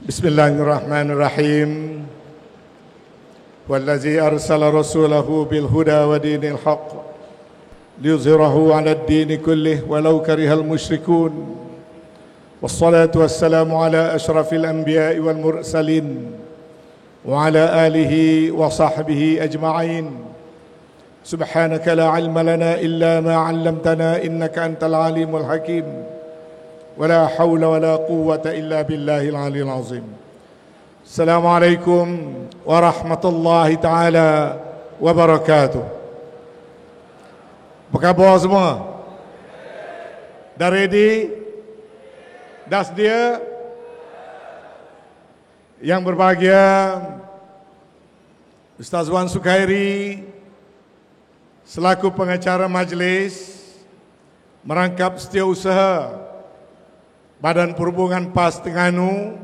Bismillahirrahmanirrahim. Wallazi arsala rasulahu bil huda wa dinil haqq liyuzhirahu 'ala ad-din kullih walau karihal musyrikun. Wassalatu wassalamu ala asyrafil anbiya'i wal mursalin wa ala alihi wa sahbihi ajma'in. Subhanaka la 'ilma lana illa ma 'allamtana innaka antal alimul hakim. ولا حول ولا قوة إلا بالله العلي العظيم. السلام عليكم ورحمة الله تعالى وبركاته. Apa khabar semua? Dah ready? Dah sedia? Yang berbahagia Ustaz Wan Sukairi selaku pengacara majlis merangkap setiausaha Badan Perhubungan PAS Terengganu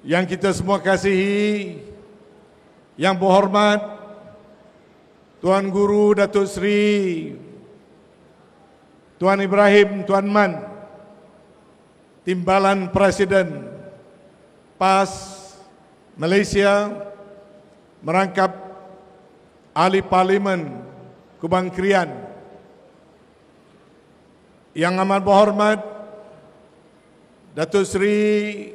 yang kita semua kasihi, yang berhormat Tuan Guru Datuk Seri Tuan Ibrahim Tuan Man, Timbalan Presiden PAS Malaysia, merangkap Ahli Parlimen Kubang Krian, yang amat berhormat Datuk Seri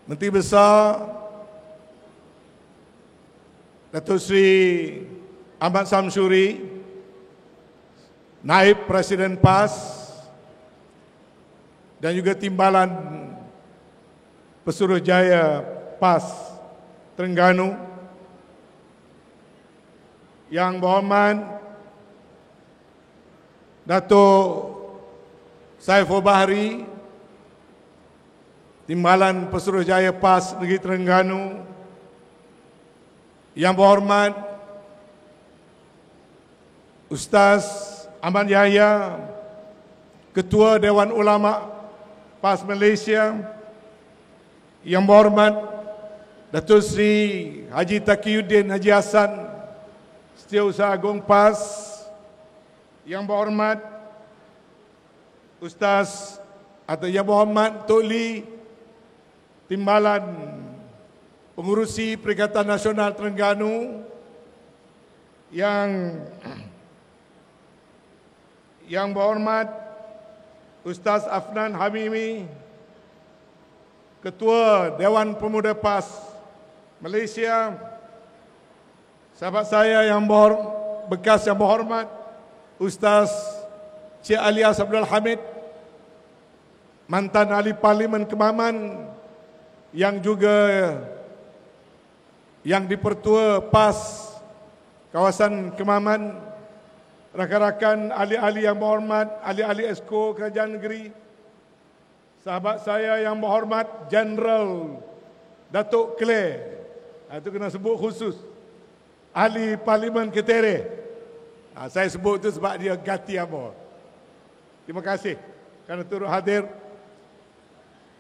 Menteri Besar Datuk Seri Ahmad Samsuri, Naib Presiden PAS, dan juga Timbalan Pesuruhjaya PAS Terengganu, yang berhormat Datuk Saiful Bahri, Timbalan Pesuruhjaya PAS Negeri Terengganu, yang berhormat Ustaz Ahmad Yahya, Ketua Dewan Ulama PAS Malaysia, yang berhormat Datuk Seri Haji Taqiyuddin Haji Hassan, Setiausaha Agung PAS, yang berhormat Ustaz atau Yang Berhormat Tok Lee, Timbalan Pengurusi Perikatan Nasional Terengganu, yang berhormat Ustaz Afnan Hamimi, Ketua Dewan Pemuda PAS Malaysia, sahabat saya yang bekas yang berhormat Ustaz Cik Alias Abdul Hamid, mantan Ahli Parlimen Kemaman, yang juga yang dipertua PAS kawasan Kemaman, rakan-rakan ahli-ahli yang berhormat, ahli-ahli Esko Kerajaan Negeri, sahabat saya yang berhormat Jeneral Datuk Clare, itu kena sebut khusus, Ahli Parlimen Ketere. Saya sebut itu sebab dia gati apa. Terima kasih kerana turut hadir.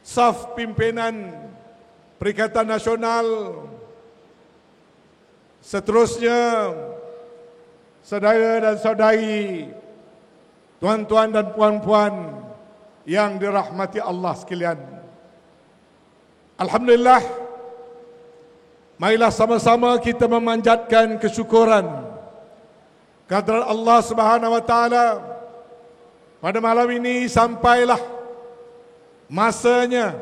Saf pimpinan Perikatan Nasional, seterusnya saudara dan saudari, tuan-tuan dan puan-puan yang dirahmati Allah sekalian. Alhamdulillah, marilah sama-sama kita memanjatkan kesyukuran kehadrat Allah Subhanahu wa taala. Pada malam ini sampailah masanya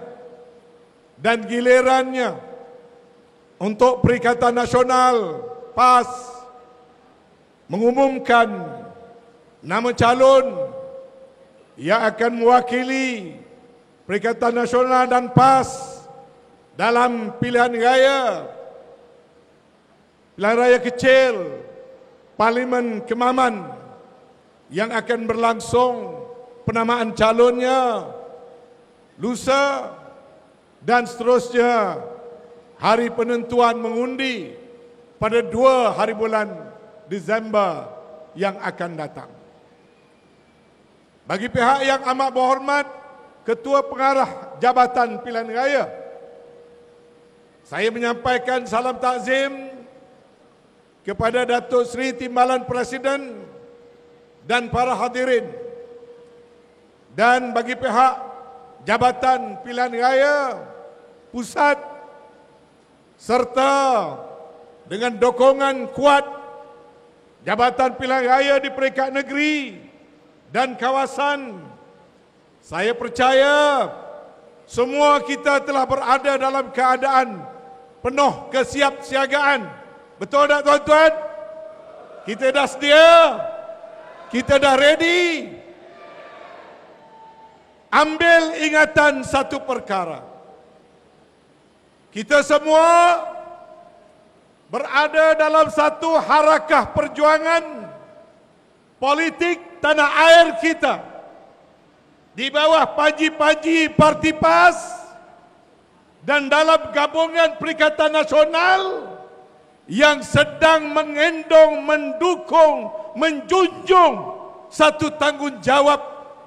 dan gilirannya untuk Perikatan Nasional PAS mengumumkan nama calon yang akan mewakili Perikatan Nasional dan PAS dalam pilihan raya kecil Parlimen Kemaman yang akan berlangsung penamaan calonnya lusa, dan seterusnya hari penentuan mengundi pada 2 hari bulan Disember yang akan datang. Bagi pihak yang amat berhormat Ketua Pengarah Jabatan Pilihan Raya, saya menyampaikan salam takzim kepada Datuk Seri Timbalan Presiden dan para hadirin. Dan bagi pihak Jabatan Pilihan Raya Pusat serta dengan dokongan kuat Jabatan Pilihan Raya di peringkat negeri dan kawasan, saya percaya semua kita telah berada dalam keadaan penuh kesiapsiagaan. Betul tak tuan-tuan? Kita dah sedia? Kita dah ready? Ambil ingatan satu perkara. Kita semua berada dalam satu harakah perjuangan politik tanah air kita. Di bawah panji-panji Parti PAS dan dalam gabungan Perikatan Nasional yang sedang mengendong, mendukung, menjunjung satu tanggungjawab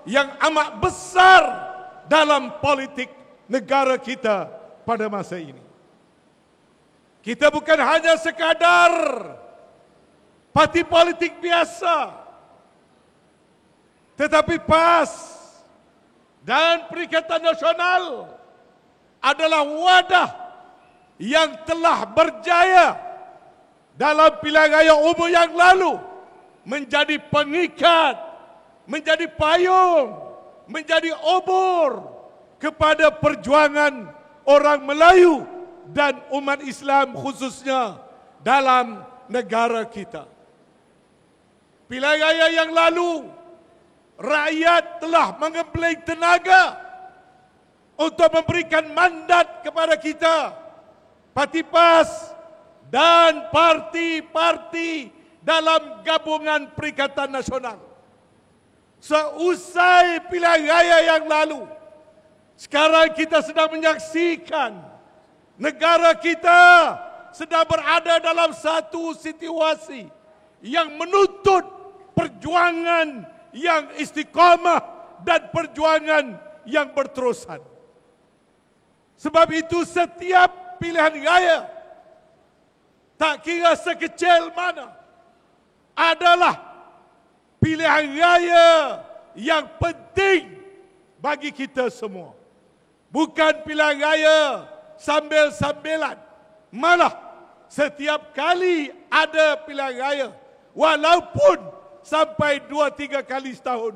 yang amat besar dalam politik negara kita pada masa ini. Kita bukan hanya sekadar parti politik biasa, tetapi PAS dan Perikatan Nasional adalah wadah yang telah berjaya dalam pilihan raya umum yang lalu menjadi pengikat, menjadi payung, menjadi obor kepada perjuangan orang Melayu dan umat Islam khususnya dalam negara kita. Pilihan raya yang lalu, rakyat telah mengembling tenaga untuk memberikan mandat kepada kita, Parti PAS dan parti-parti dalam gabungan Perikatan Nasional. Seusai pilihan raya yang lalu, sekarang kita sedang menyaksikan negara kita sedang berada dalam satu situasi yang menuntut perjuangan yang istiqamah dan perjuangan yang berterusan. Sebab itu setiap pilihan raya, tak kira sekecil mana, adalah pilihan raya yang penting bagi kita semua. Bukan pilihan raya sambil-sambilan. Malah setiap kali ada pilihan raya, walaupun sampai 2-3 kali setahun,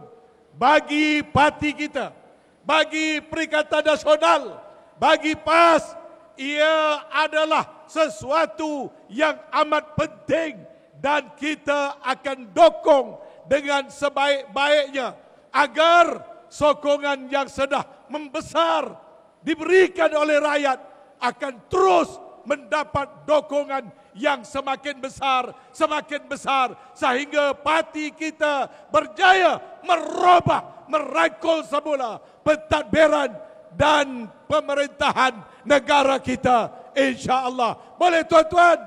bagi parti kita, bagi Perikatan Nasional, bagi PAS, ia adalah sesuatu yang amat penting dan kita akan dokong dengan sebaik-baiknya agar sokongan yang sudah membesar diberikan oleh rakyat akan terus mendapat dokongan yang semakin besar sehingga parti kita berjaya merubah, merangkul semula pentadbiran dan pemerintahan negara kita, insya-Allah. Boleh tuan-tuan?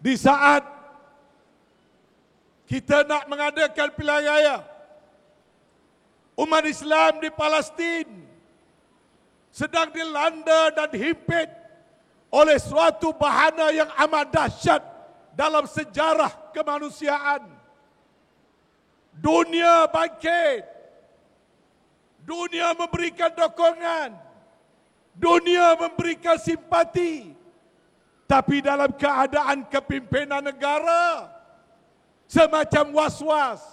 Di saat kita nak mengadakan pilihan raya, umat Islam di Palestin sedang dilanda dan dihimpit oleh suatu bahana yang amat dahsyat dalam sejarah kemanusiaan. Dunia bangkit. Dunia memberikan dokongan. Dunia memberikan simpati. Tapi dalam keadaan kepimpinan negara, semacam was-was,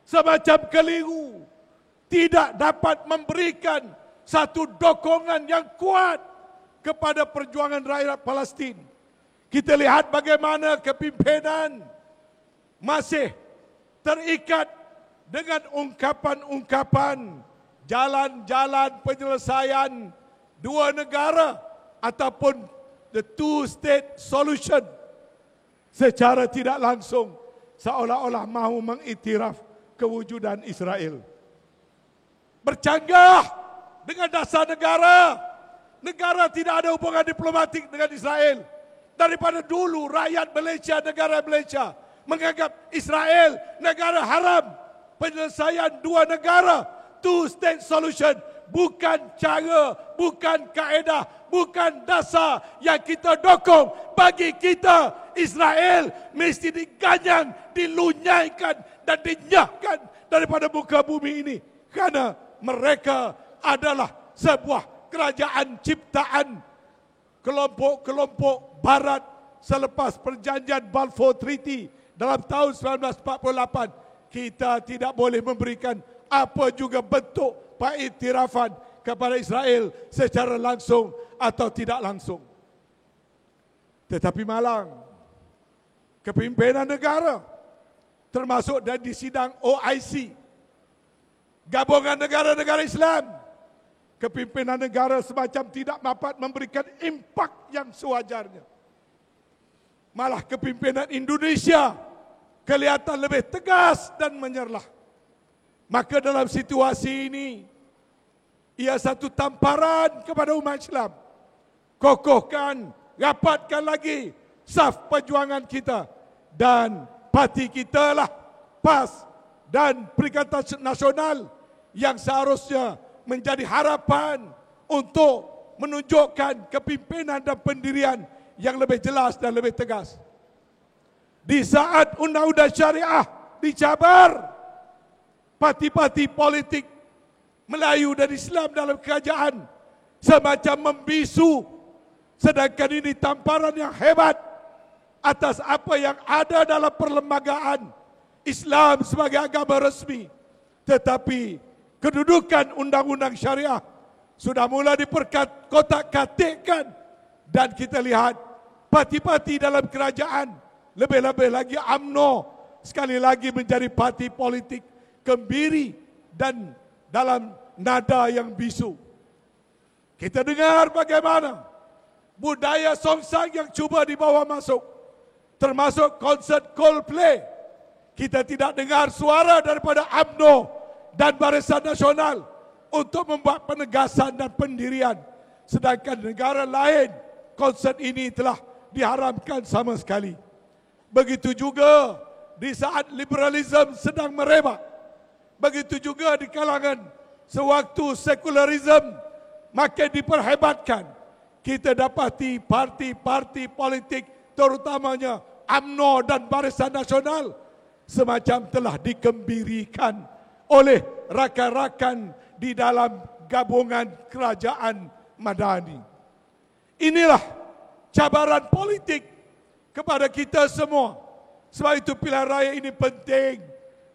semacam keliru, tidak dapat memberikan satu dokongan yang kuat kepada perjuangan rakyat Palestin. Kita lihat bagaimana kepimpinan masih terikat dengan ungkapan-ungkapan jalan-jalan penyelesaian dua negara ataupun the two-state solution. Secara tidak langsung seolah-olah mahu mengiktiraf kewujudan Israel. Bercanggah dengan dasar negara. Negara tidak ada hubungan diplomatik dengan Israel. Daripada dulu rakyat Malaysia, negara Malaysia menganggap Israel negara haram. Penyelesaian dua negara, two-state solution, bukan cara, bukan kaedah, bukan dasar yang kita dokong. Bagi kita, Israel mesti diganyang, dilunyaikan dan dinyahkan daripada muka bumi ini. Kerana mereka adalah sebuah kerajaan ciptaan kelompok-kelompok barat selepas perjanjian Balfour Treaty dalam tahun 1948. Kita tidak boleh memberikan apa juga bentuk pengiktirafan kepada Israel secara langsung atau tidak langsung. Tetapi malang kepimpinan negara, termasuk dan di sidang OIC, gabungan negara-negara Islam, kepimpinan negara semacam tidak dapat memberikan impak yang sewajarnya. Malah kepimpinan Indonesia kelihatan lebih tegas dan menyerlah. Maka dalam situasi ini, ia satu tamparan kepada umat Islam. Kokohkan, rapatkan lagi saf perjuangan kita. Dan parti kita lah PAS dan Perikatan Nasional yang seharusnya menjadi harapan untuk menunjukkan kepimpinan dan pendirian yang lebih jelas dan lebih tegas. Di saat undang-undang syariah dicabar, parti-parti politik Melayu dan Islam dalam kerajaan semacam membisu, sedangkan ini tamparan yang hebat atas apa yang ada dalam perlembagaan Islam sebagai agama resmi. Tetapi kedudukan undang-undang syariah sudah mula diperkotak-katikkan, dan kita lihat parti-parti dalam kerajaan, lebih-lebih lagi UMNO, sekali lagi menjadi parti politik kembiri dan dalam nada yang bisu. Kita dengar bagaimana budaya songsang yang cuba dibawa masuk, termasuk konsert Coldplay. Kita tidak dengar suara daripada UMNO dan Barisan Nasional untuk membuat penegasan dan pendirian. Sedangkan negara lain, konsert ini telah diharamkan sama sekali. Begitu juga di saat liberalisme sedang merebak. Begitu juga di kalangan sewaktu sekularisme makin diperhebatkan. Kita dapati parti-parti politik, terutamanya UMNO dan Barisan Nasional, semacam telah dikembirikan oleh rakan-rakan di dalam gabungan kerajaan Madani. Inilah cabaran politik kepada kita semua. Sebab itu pilihan raya ini penting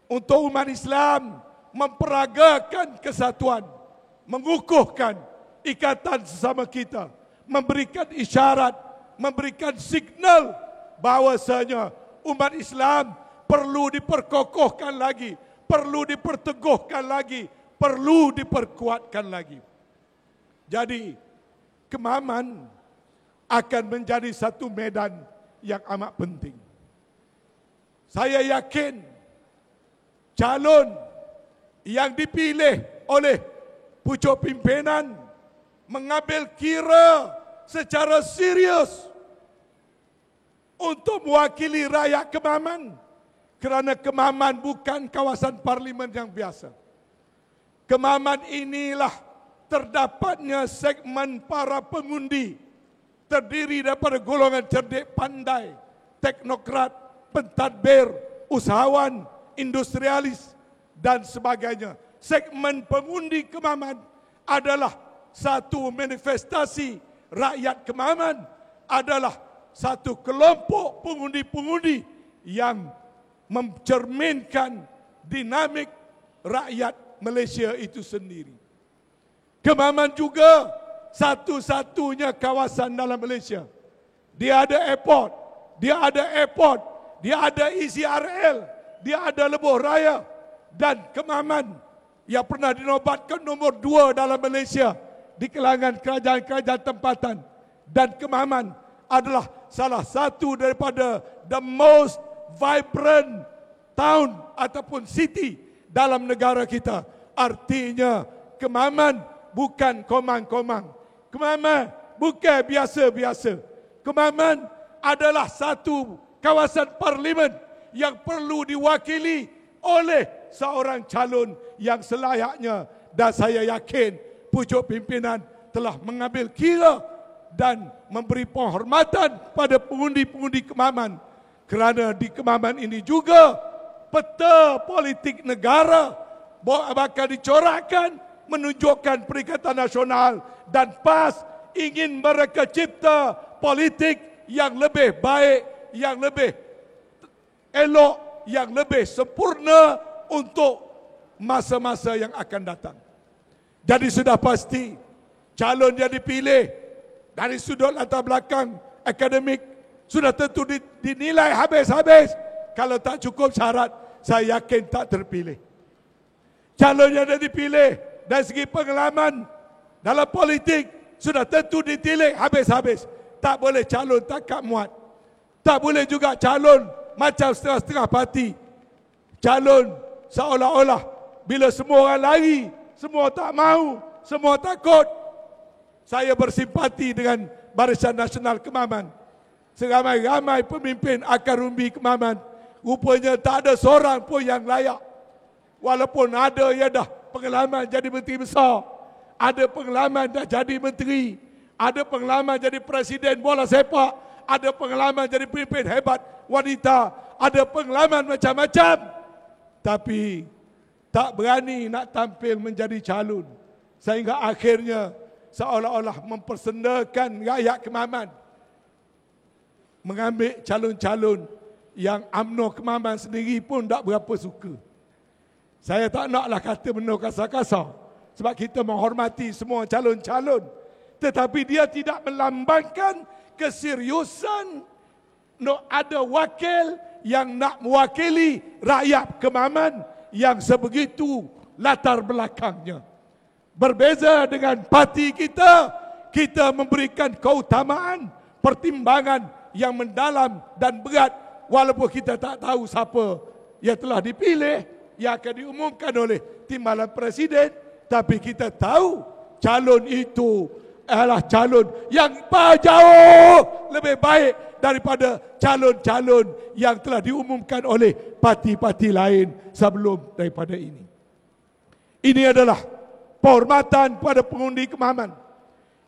untuk umat Islam memperagakan kesatuan, mengukuhkan ikatan sesama kita, memberikan isyarat, memberikan signal bahawasanya umat Islam perlu diperkokohkan lagi, perlu diperteguhkan lagi, perlu diperkuatkan lagi. Jadi, Kemaman akan menjadi satu medan yang amat penting. Saya yakin calon yang dipilih oleh pucuk pimpinan mengambil kira secara serius untuk mewakili rakyat Kemaman, kerana Kemaman bukan kawasan parlimen yang biasa. Kemaman inilah terdapatnya segmen para pengundi, terdiri daripada golongan cerdik pandai, teknokrat, pentadbir, usahawan, industrialis dan sebagainya. Segmen pengundi Kemaman adalah satu manifestasi rakyat Kemaman, adalah satu kelompok pengundi-pengundi yang mencerminkan dinamik rakyat Malaysia itu sendiri. Kemaman juga satu-satunya kawasan dalam Malaysia. Dia ada airport, dia ada ECRL, dia ada lebuh raya, dan Kemaman yang pernah dinobatkan nombor 2 dalam Malaysia di kalangan kerajaan-kerajaan tempatan. Dan Kemaman adalah salah satu daripada the most vibrant town ataupun city dalam negara kita. Artinya Kemaman bukan komang-komang. Kemaman bukan biasa-biasa. Kemaman adalah satu kawasan parlimen yang perlu diwakili oleh seorang calon yang selayaknya. Dan saya yakin pucuk pimpinan telah mengambil kira dan memberi penghormatan pada pengundi-pengundi Kemaman. Kerana di Kemaman ini juga peta politik negara bakal dicorakkan menunjukkan Perikatan Nasional, dan PAS ingin mereka cipta politik yang lebih baik, yang lebih elok, yang lebih sempurna untuk masa-masa yang akan datang. Jadi sudah pasti calon yang dipilih dari sudut latar belakang akademik sudah tentu dinilai habis-habis. Kalau tak cukup syarat, saya yakin tak terpilih. Calon yang dipilih dari segi pengalaman dalam politik sudah tentu ditilih habis-habis. Tak boleh calon takat muat. Tak boleh juga calon macam setengah-setengah parti. Calon seolah-olah bila semua orang lari, semua tak mahu, semua takut. Saya bersimpati dengan Barisan Nasional Kemaman. Seramai-ramai pemimpin akar umbi Kemaman, rupanya tak ada seorang pun yang layak. Walaupun ada yang dah pengalaman jadi menteri besar, ada pengalaman dah jadi menteri, ada pengalaman jadi presiden bola sepak, ada pengalaman jadi pemimpin hebat wanita, ada pengalaman macam-macam, tapi tak berani nak tampil menjadi calon, sehingga akhirnya seolah-olah mempersendakan rakyat Kemaman, mengambil calon-calon yang UMNO Kemaman sendiri pun tak berapa suka. Saya tak naklah kata benda kasar-kasar, sebab kita menghormati semua calon-calon, tetapi dia tidak melambangkan keseriusan nak ada wakil yang nak mewakili rakyat Kemaman yang sebegitu latar belakangnya. Berbeza dengan parti kita, kita memberikan keutamaan, pertimbangan yang mendalam dan berat, walaupun kita tak tahu siapa yang telah dipilih, yang akan diumumkan oleh timbalan presiden, tapi kita tahu calon itu adalah calon yang jauh lebih baik daripada calon-calon yang telah diumumkan oleh parti-parti lain sebelum daripada ini. Ini adalah penghormatan kepada pengundi Kemaman.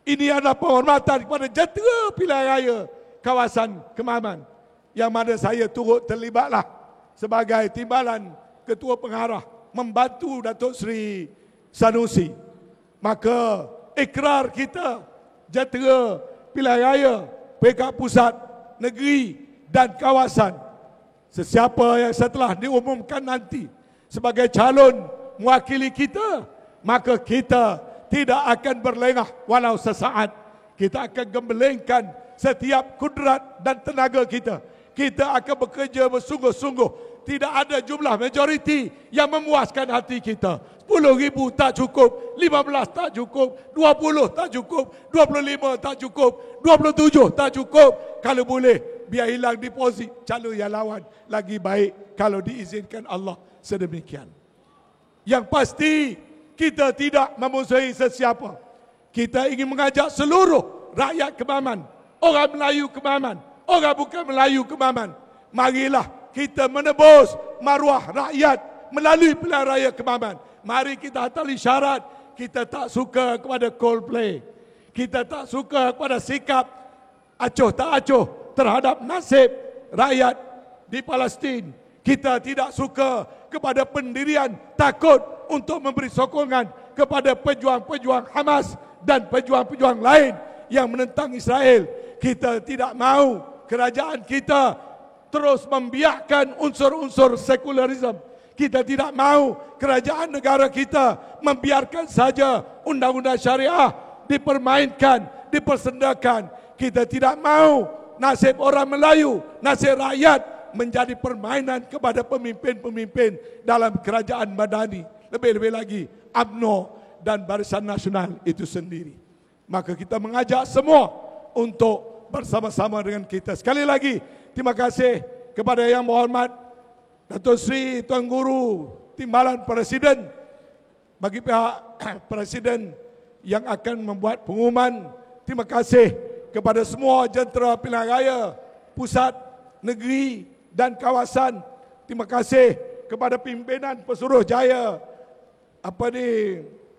Ini adalah penghormatan kepada jentera pilihan raya kawasan Kemaman, yang mana saya turut terlibatlah sebagai timbalan Ketua Pengarah membantu Datuk Seri Sanusi. Maka ikrar kita, jentera pilihan raya, peringkat pusat, negeri dan kawasan, sesiapa yang setelah diumumkan nanti sebagai calon mewakili kita, maka kita tidak akan berlengah walau sesaat. Kita akan gembelengkan setiap kudrat dan tenaga kita. Kita akan bekerja bersungguh-sungguh. Tidak ada jumlah majoriti yang memuaskan hati kita. 10,000 tak cukup, 15 tak cukup, 20 tak cukup, 25 tak cukup, 27 tak cukup. Kalau boleh, biar hilang deposit calon yang lawan. Lagi baik kalau diizinkan Allah sedemikian. Yang pasti, kita tidak memusuhi sesiapa. Kita ingin mengajak seluruh rakyat Kemaman, orang Melayu Kemaman, orang bukan Melayu Kemaman, marilah kita menebus maruah rakyat melalui pilihan raya Kemaman. Mari kita hatari syarat. Kita tak suka kepada Coldplay. Kita tak suka kepada sikap acuh tak acuh terhadap nasib rakyat di Palestin. Kita tidak suka kepada pendirian takut untuk memberi sokongan kepada pejuang-pejuang Hamas dan pejuang-pejuang lain yang menentang Israel. Kita tidak mahu kerajaan kita terus membiarkan unsur-unsur sekularisme. Kita tidak mahu kerajaan negara kita membiarkan saja undang-undang syariah dipermainkan, dipersendakan. Kita tidak mahu nasib orang Melayu, nasib rakyat menjadi permainan kepada pemimpin-pemimpin dalam kerajaan madani. Lebih-lebih lagi UMNO dan Barisan Nasional itu sendiri. Maka kita mengajak semua untuk bersama-sama dengan kita. Sekali lagi, terima kasih kepada Yang Berhormat Datuk Seri Tuan Guru Timbalan Presiden, bagi pihak Presiden yang akan membuat pengumuman. Terima kasih kepada semua jentera pilihan raya pusat, negeri dan kawasan. Terima kasih kepada pimpinan Pesuruhjaya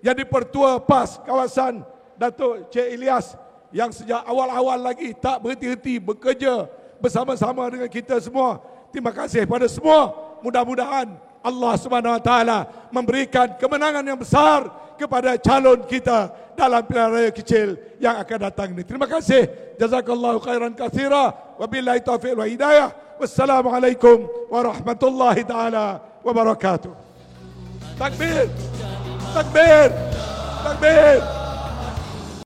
yang dipertua PAS kawasan Datuk Cik Ilyas, yang sejak awal-awal lagi tak berhenti-henti bekerja bersama-sama dengan kita semua. Terima kasih pada semua. Mudah-mudahan Allah Subhanahu wa taala memberikan kemenangan yang besar kepada calon kita dalam pilihan raya kecil yang akan datang ini. Terima kasih. Jazakallahu khairan katsira. Wabillahi taufiq wal hidayah. Wassalamualaikum warahmatullahi taala wabarakatuh. Takbir. Takbir. Takbir.